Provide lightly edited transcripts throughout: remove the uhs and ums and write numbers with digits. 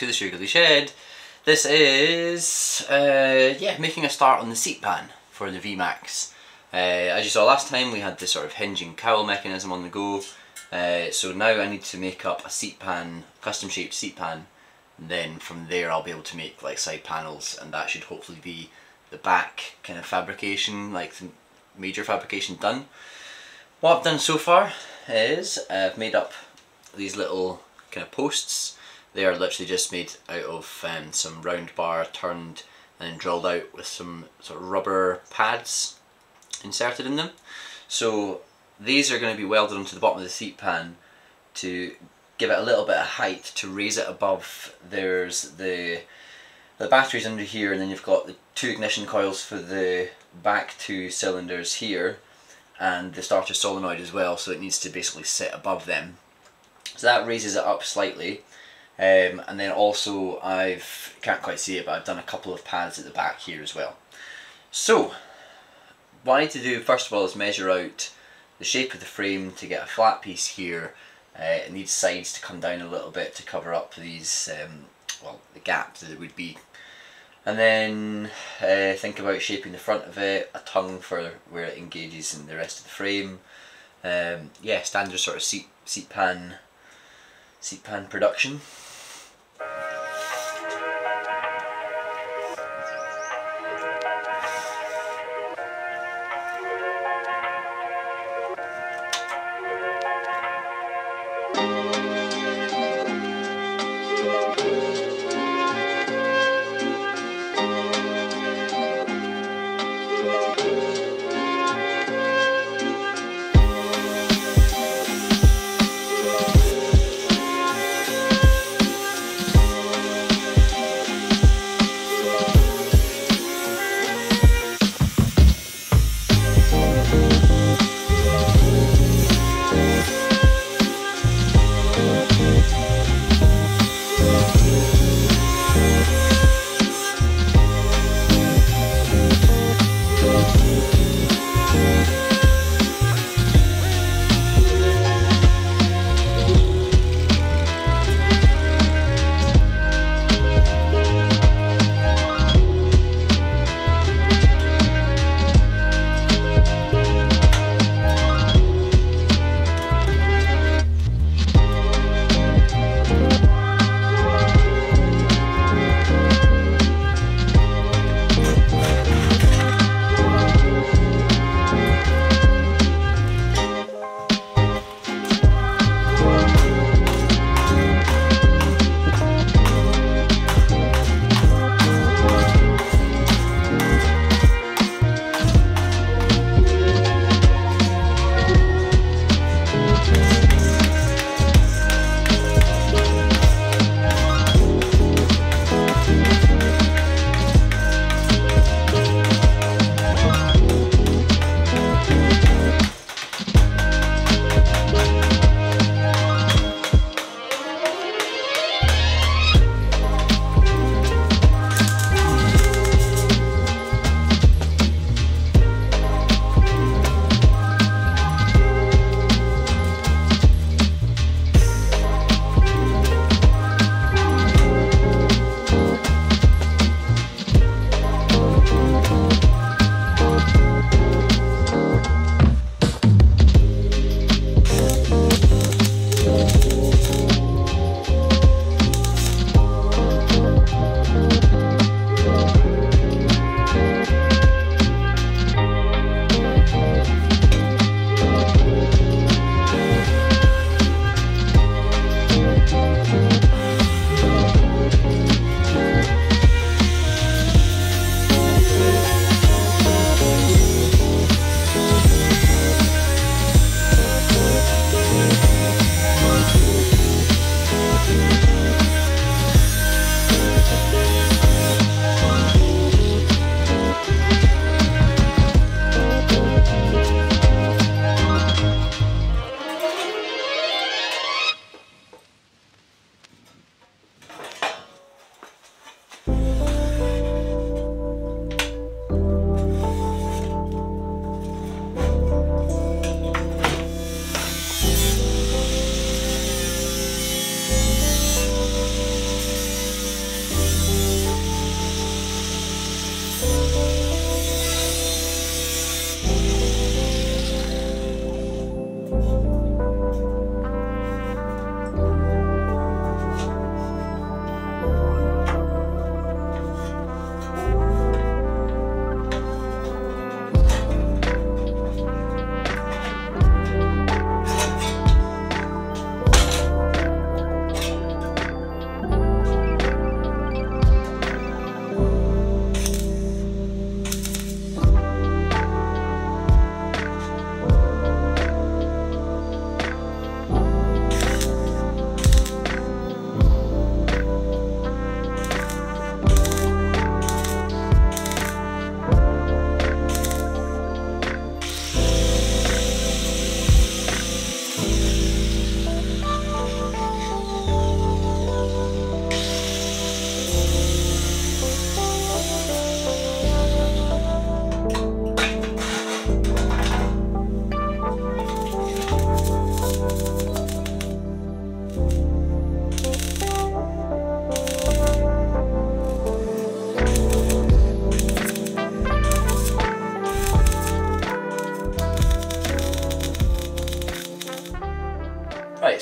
to the Shoogly shed. This is making a start on the seat pan for the VMAX. As you saw last time, we had this sort of hinging cowl mechanism on the go. So now I need to make up a seat pan, custom shaped seat pan, and then from there I'll be able to make like side panels, and that should hopefully be the back kind of fabrication, like the major fabrication done. What I've done so far is I've made up these little kind of posts. They are literally just made out of some round bar turned and then drilled out with some sort of rubber pads inserted in them. So these are going to be welded onto the bottom of the seat pan to give it a little bit of height, to raise it above. There's the batteries under here, and then you've got the 2 ignition coils for the back 2 cylinders here, and the starter solenoid as well, so it needs to basically sit above them. So that raises it up slightly. And then also can't quite see it, but I've done a couple of pads at the back here as well. So what I need to do first of all is measure out the shape of the frame to get a flat piece here. It needs sides to come down a little bit to cover up these, the gaps that there would be. And then think about shaping the front of it, a tongue for where it engages in the rest of the frame. Yeah, standard sort of seat pan production.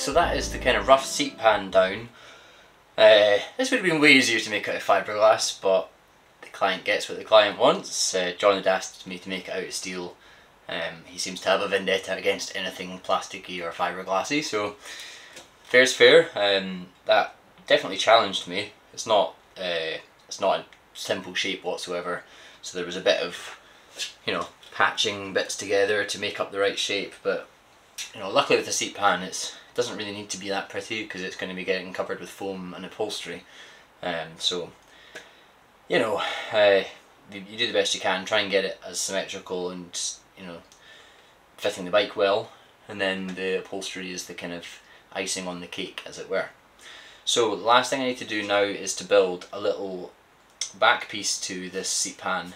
so that is the kind of rough seat pan down. This would have been way easier to make out of fiberglass, but the client gets what the client wants. John had asked me to make it out of steel. He seems to have a vendetta against anything plasticky or fiberglassy, so fair's fair. That definitely challenged me. It's not a simple shape whatsoever, so there was a bit of, you know, patching bits together to make up the right shape, but you know, luckily with the seat pan it doesn't really need to be that pretty because it's going to be getting covered with foam and upholstery. So you know, you do the best you can, try and get it as symmetrical and, you know, fitting the bike well, and then the upholstery is the kind of icing on the cake, as it were. So the last thing I need to do now is to build a little back piece to this seat pan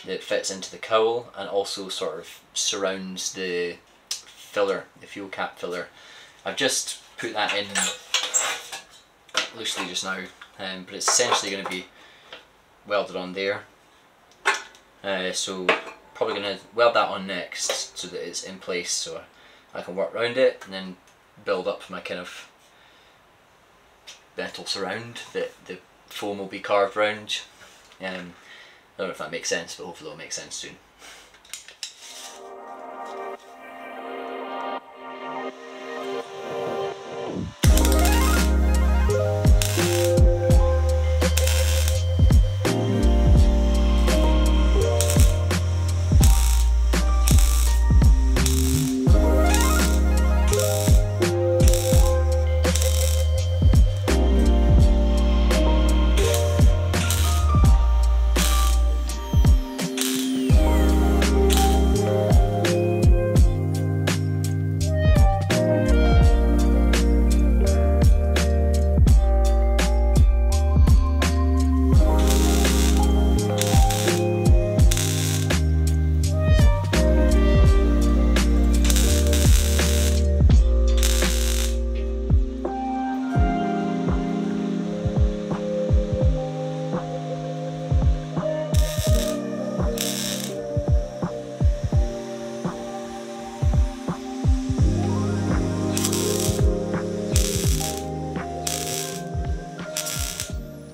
that fits into the cowl and also sort of surrounds the filler, the fuel cap filler. I've just put that in loosely just now, but it's essentially going to be welded on there. So probably going to weld that on next so that it's in place so I can work around it and then build up my kind of metal surround that the foam will be carved round. I don't know if that makes sense, but hopefully it'll make sense soon.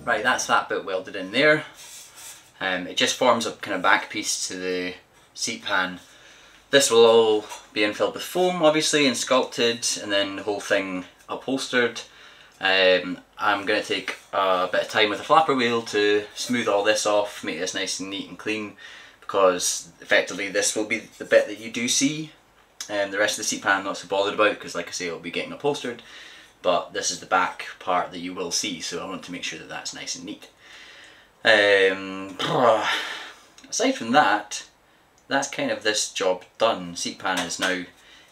Right, that's that bit welded in there. It just forms a kind of back piece to the seat pan. This will all be infilled with foam, obviously, and sculpted, and then the whole thing upholstered. I'm going to take a bit of time with a flapper wheel to smooth all this off, make this nice and neat and clean, because effectively this will be the bit that you do see. The rest of the seat pan I'm not so bothered about because, like I say, it'll be getting upholstered. But this is the back part that you will see, so I want to make sure that that's nice and neat. Aside from that, that's kind of this job done. Seat pan is now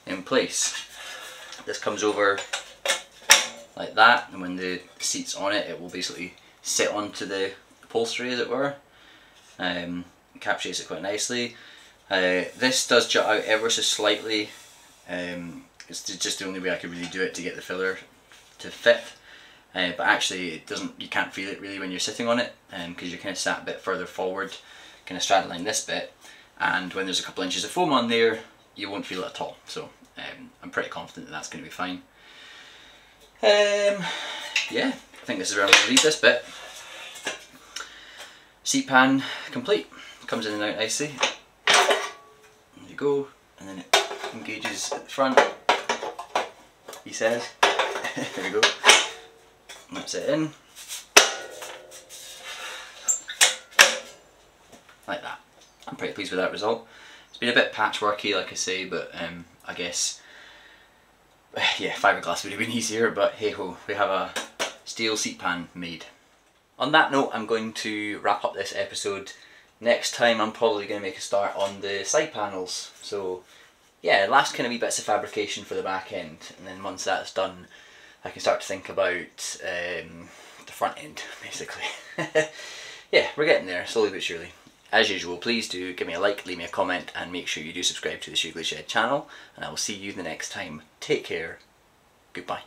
in place. This comes over like that, and when the seat's on it, it will basically sit onto the upholstery, as it were. Encapsulates it quite nicely. This does jut out ever so slightly. It's just the only way I could really do it to get the filler to fit, but actually it doesn't. You can't feel it really when you're sitting on it, because you're kind of sat a bit further forward, kind of straddling this bit, and when there's a couple inches of foam on there, you won't feel it at all. So I'm pretty confident that that's going to be fine. Yeah, I think this is where I'm going to leave this bit. Seat pan complete. Comes in and out nicely. There you go, and then it engages at the front, he says. There we go. That's it in. Like that. I'm pretty pleased with that result. It's been a bit patchworky, like I say, but I guess, yeah, fiberglass would have been easier, but hey ho, we have a steel seat pan made. On that note, I'm going to wrap up this episode. Next time I'm probably going to make a start on the side panels. So yeah, last kind of wee bits of fabrication for the back end, and then once that's done I can start to think about the front end, basically. Yeah, we're getting there, slowly but surely. As usual, please do give me a like, leave me a comment, and make sure you do subscribe to the Shoogly Shed channel, and I will see you the next time. Take care. Goodbye.